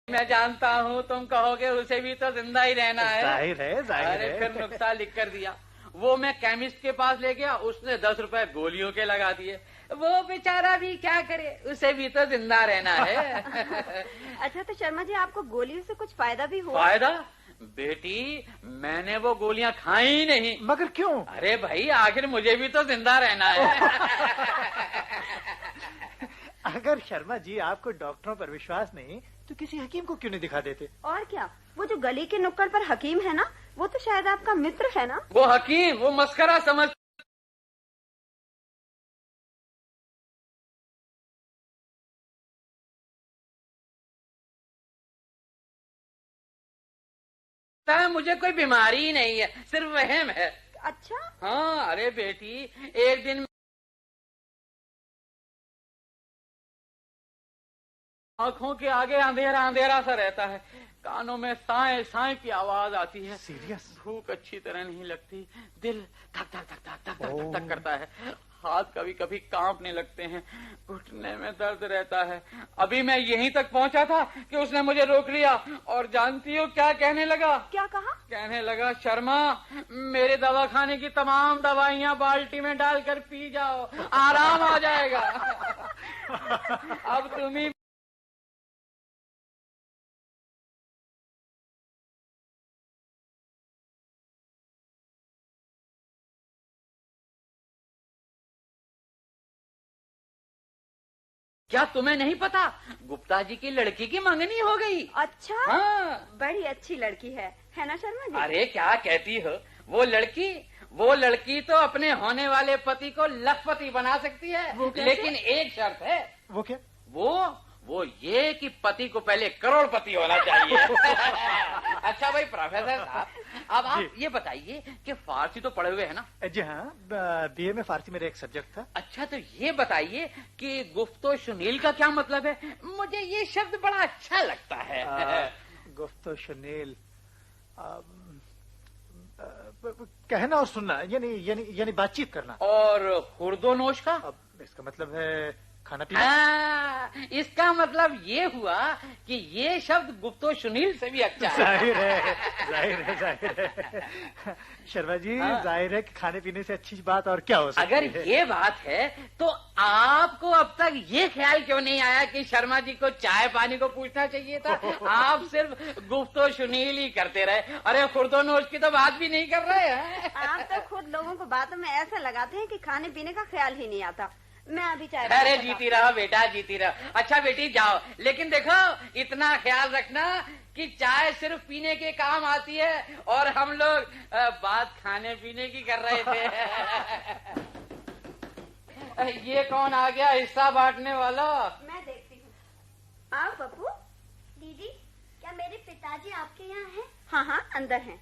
मैं जानता हूँ तुम कहोगे उसे भी तो जिंदा ही रहना है। जाहिर है, जाहिर अरे है। फिर नुक्सा लिख कर दिया। वो मैं केमिस्ट के पास ले गया, उसने 10 रुपए गोलियों के लगा दिए। वो बेचारा भी क्या करे, उसे भी तो जिंदा रहना है। अच्छा तो शर्मा जी आपको गोलियों से कुछ फायदा भी हुआ? फायदा? बेटी मैंने वो गोलियां खाई ही नहीं। मगर क्यों? अरे भाई आखिर मुझे भी तो जिंदा रहना है। अगर शर्मा जी आपको डॉक्टरों पर विश्वास नहीं तो किसी हकीम को क्यों नहीं दिखा देते? और क्या, वो जो गली के नुक्कड़ पर हकीम है ना, वो तो शायद आपका मित्र है ना? वो हकीम वो मस्करा समझ मुझे कोई बीमारी ही नहीं है, सिर्फ वहम है। अच्छा? हाँ अरे बेटी एक दिन आंखों के आगे अंधेरा अंधेरा सा रहता है, कानों में साए साए की आवाज आती है। सीरियस? भूख अच्छी तरह नहीं लगती, दिल धक धक धक धक धक धक धक करता है, हाथ कभी कभी कांपने लगते हैं, घुटने में दर्द रहता है। अभी मैं यहीं तक पहुंचा था कि उसने मुझे रोक लिया और जानती हो क्या कहने लगा? क्या कहा? कहने लगा शर्मा मेरे दवाखाने की तमाम दवाइयां बाल्टी में डालकर पी जाओ, आराम आ जाएगा। अब तुम्ही क्या तुम्हें नहीं पता गुप्ता जी की लड़की की मंगनी हो गई? अच्छा? हाँ। बड़ी अच्छी लड़की है ना शर्मा जी? अरे क्या कहती हो, वो लड़की तो अपने होने वाले पति को लखपति बना सकती है, वो कैसे? लेकिन एक शर्त है। वो क्या? वो ये कि पति को पहले करोड़पति होना चाहिए। अच्छा भाई प्रोफेसर साहब, अब आप ये बताइए कि फारसी तो पढ़े हुए है ना? जी हाँ, बीए में फारसी मेरा एक सब्जेक्ट था। अच्छा तो ये बताइए कि गुफ्तो शुनील का क्या मतलब है? मुझे ये शब्द बड़ा अच्छा लगता है। गुफ्तो शुनील कहना और सुनना, यानी बातचीत करना। और हुर्दोनोश का? अब इसका मतलब है खाना पीना। इसका मतलब ये हुआ कि ये शब्द गुप्तो सुनील से भी अच्छा है। जाहिर है। शर्मा जी जाहिर है कि खाने पीने से अच्छी बात और क्या हो सकती है? अगर ये बात है तो आपको अब तक ये ख्याल क्यों नहीं आया कि शर्मा जी को चाय पानी को पूछना चाहिए था? आप सिर्फ गुफ्तो सुनील ही करते रहे। अरे खुर्दोनोश की तो बात भी नहीं कर रहे हैं। आप तो खुद लोगों को बातों में ऐसा लगाते हैं कि खाने पीने का ख्याल ही नहीं आता। मैं अभी चाय। अरे जीती रहो बेटा, जीती रहो। अच्छा बेटी जाओ, लेकिन देखो इतना ख्याल रखना कि चाय सिर्फ पीने के काम आती है और हम लोग बात खाने पीने की कर रहे थे। ये कौन आ गया हिस्सा बांटने वाला? मैं देखती हूँ। आओ पप्पू। दीदी क्या मेरे पिताजी आपके यहाँ हैं? हाँ अंदर हैं।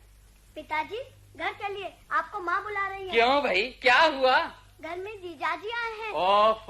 पिताजी घर चलिए, आपको माँ बुला रही है। क्यों भाई क्या हुआ? घर में जीजाजी आए हैं। ओफ,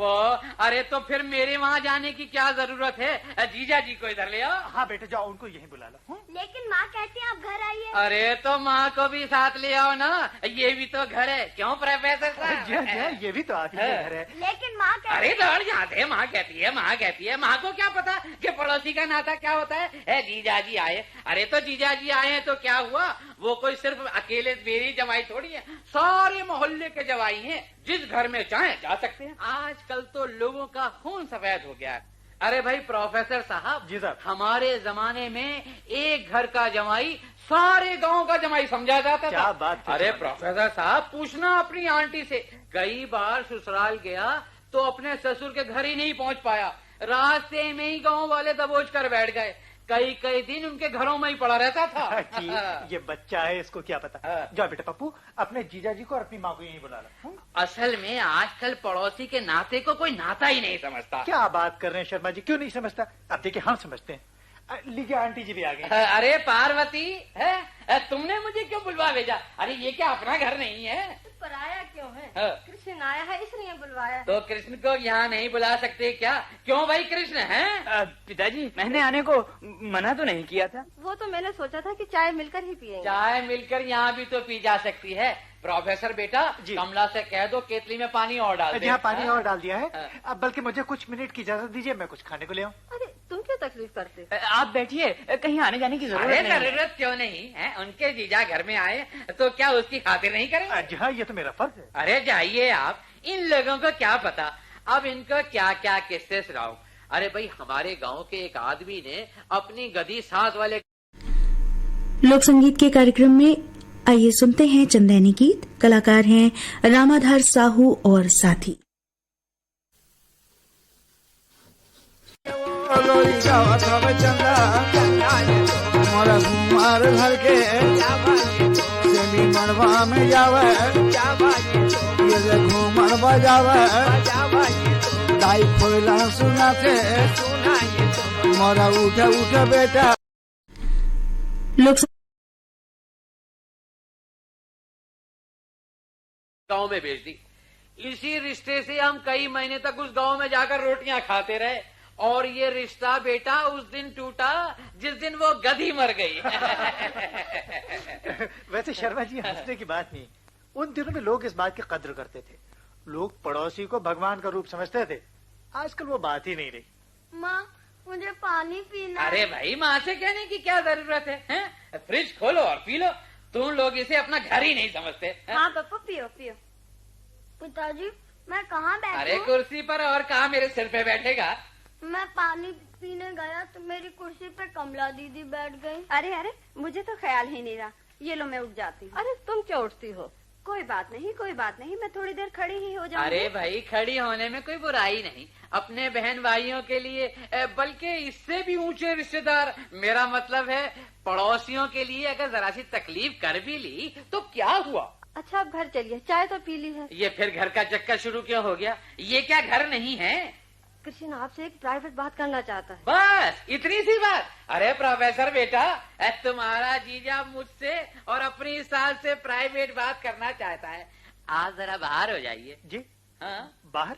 अरे तो फिर मेरे वहाँ जाने की क्या जरूरत है? जीजा जी को इधर ले आओ। हाँ बेटे जाओ, उनको यहीं बुला लो। लेकिन माँ कहती है आप घर आइए। अरे तो माँ को भी साथ ले आओ ना, ये भी तो घर है। क्यों प्रोफेसर साहब? जी ये भी तो आप ही का घर है। लेकिन माँ अरे दौड़ जाते हैं, माँ कहती है। माँ को क्या पता कि पड़ोसी का नाता क्या होता है? जीजाजी आए। अरे तो जीजाजी आए हैं तो क्या हुआ? वो कोई सिर्फ अकेले मेरी जवाई थोड़ी है, सारे मोहल्ले के जवाई हैं, जिस घर में चाहे जा सकते हैं। आजकल तो लोगों का खून सफेद हो गया है। अरे भाई प्रोफेसर साहब, जी साहब, हमारे जमाने में एक घर का जमाई सारे गांव का जमाई समझा जाता था। क्या बात है? अरे प्रोफेसर साहब पूछना अपनी आंटी से, कई बार ससुराल गया तो अपने ससुर के घर ही नहीं पहुंच पाया, रास्ते में ही गांव वाले दबोच कर बैठ गए। कई दिन उनके घरों में ही पड़ा रहता था। ये बच्चा है, इसको क्या पता। जाओ बेटा पप्पू, अपने जीजाजी को और अपनी माँ को यहीं बुला लो। असल में आजकल पड़ोसी के नाते को कोई नाता ही नहीं समझता। क्या बात कर रहे हैं शर्मा जी, क्यों नहीं समझता? अब देखिए हम समझते हैं। लीजिए आंटी जी भी आ गई। अरे पार्वती है, तुमने मुझे क्यों बुलवा भेजा? अरे ये क्या अपना घर नहीं है? पराया क्यों है? हाँ। कृष्ण आया है इसलिए बुलवाया। तो कृष्ण को यहाँ नहीं बुला सकते क्या? क्यों भाई, कृष्ण है? पिताजी, मैंने आने को मना तो नहीं किया था। वो तो मैंने सोचा था कि चाय मिलकर ही पिएंगे। चाय मिलकर यहाँ भी तो पी जा सकती है। प्रोफेसर बेटा, जी। कमला से कह दो केतली में पानी और डाल दे। यहाँ पानी हाँ? और डाल दिया है। हाँ। अब बल्कि मुझे कुछ मिनट की इजाजत दीजिए, मैं कुछ खाने को ले आऊँ। अरे तुम क्यों तकलीफ करते? आप बैठिए, कहीं आने जाने की जरूरत अरे नहीं है। जरूरत क्यों नहीं है? उनके जीजा घर में आए तो क्या उसकी खातिर नहीं करेंगे? जी हाँ, ये तो मेरा फर्ज है। अरे जाइए आप, इन लोगों को क्या पता अब इनको क्या क्या किस्से सुनाऊं। अरे भाई, हमारे गांव के एक आदमी ने अपनी गधी सांस वाले लोक संगीत के कार्यक्रम में आइए सुनते हैं चंदैनी गीत। कलाकार हैं रामाधार साहू और साथी। हमारा घुमार घर के सेमी मड़वा में जावे, ये जे घूमर बजावे, दाई खोला सुनाते, मोरा उठे उठे बेटा। लोक गांव में भेज दी। इसी रिश्ते से हम कई महीने तक उस गांव में जाकर रोटियां खाते रहे, और ये रिश्ता बेटा उस दिन टूटा जिस दिन वो गधी मर गई। वैसे शर्मा जी, हंसने की बात नहीं। उन दिनों में लोग इस बात की कद्र करते थे। लोग पड़ोसी को भगवान का रूप समझते थे। आजकल वो बात ही नहीं रही। माँ, मुझे पानी पीना है। अरे भाई, माँ से कहने की क्या जरूरत है, हैं? फ्रिज खोलो और पी लो। तुम लोग इसे अपना घर ही नहीं समझते, हैं? हाँ पापा, पियो पियो। पिताजी, मैं कहाँ अरे बैठूं? कुर्सी पर, और कहाँ मेरे सिर पे बैठेगा? मैं पानी पीने गया तो मेरी कुर्सी पे कमला दीदी बैठ गई। अरे अरे, मुझे तो ख्याल ही नहीं रहा। ये लो, मैं उठ जाती हूँ। अरे तुम क्यों उठती हो? कोई बात नहीं, कोई बात नहीं, मैं थोड़ी देर खड़ी ही हो जाऊंगी। अरे भाई, खड़ी होने में कोई बुराई नहीं। अपने बहन भाइयों के लिए, बल्कि इससे भी ऊंचे रिश्तेदार, मेरा मतलब है पड़ोसियों के लिए अगर जरा सी तकलीफ कर भी ली तो क्या हुआ? अच्छा, अब घर चलिए, चाय तो पी ली है। ये फिर घर का चक्कर शुरू क्यों हो गया? ये क्या घर नहीं है? कृष्ण आपसे एक प्राइवेट बात करना चाहता है। बस इतनी सी बात? अरे प्रोफेसर बेटा, तुम्हारा जीजा मुझसे और अपनी सास से प्राइवेट बात करना चाहता है। आज जरा बाहर हो जाइए। जी हाँ? बाहर?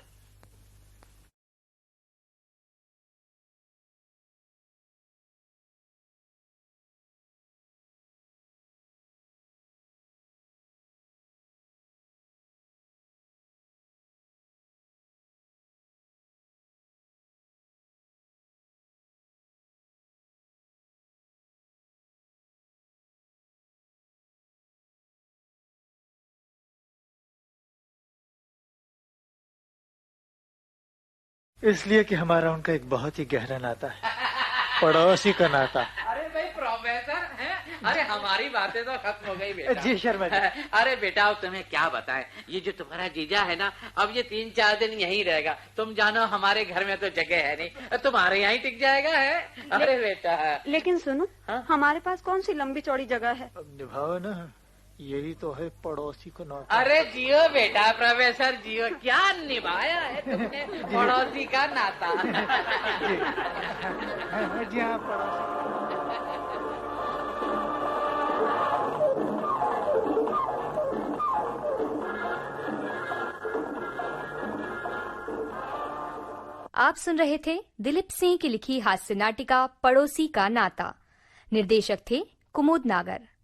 इसलिए कि हमारा उनका एक बहुत ही गहरा नाता है, पड़ोसी का नाता। अरे भाई प्रोफेसर हैं? अरे हमारी बातें तो खत्म हो गई बेटा। जी शर्मा जी। अरे बेटा, अब तुम्हें क्या बताएं, ये जो तुम्हारा जीजा है ना, अब ये 3-4 दिन यहीं रहेगा। तुम जानो हमारे घर में तो जगह है नहीं, तुम्हारे यहाँ ही टिक जाएगा है। अरे बेटा, लेकिन सुनो, हाँ? हमारे पास कौन सी लंबी चौड़ी जगह है? अब निभाओ ना, यही तो है पड़ोसी को नाता। अरे जियो बेटा, प्रोफेसर जियो। क्या निभाया है तुमने पड़ोसी का नाता। जी हाँ, पड़ोसी। आप सुन रहे थे दिलीप सिंह की लिखी हास्य नाटिका पड़ोसी का नाता। निर्देशक थे कुमुद नागर।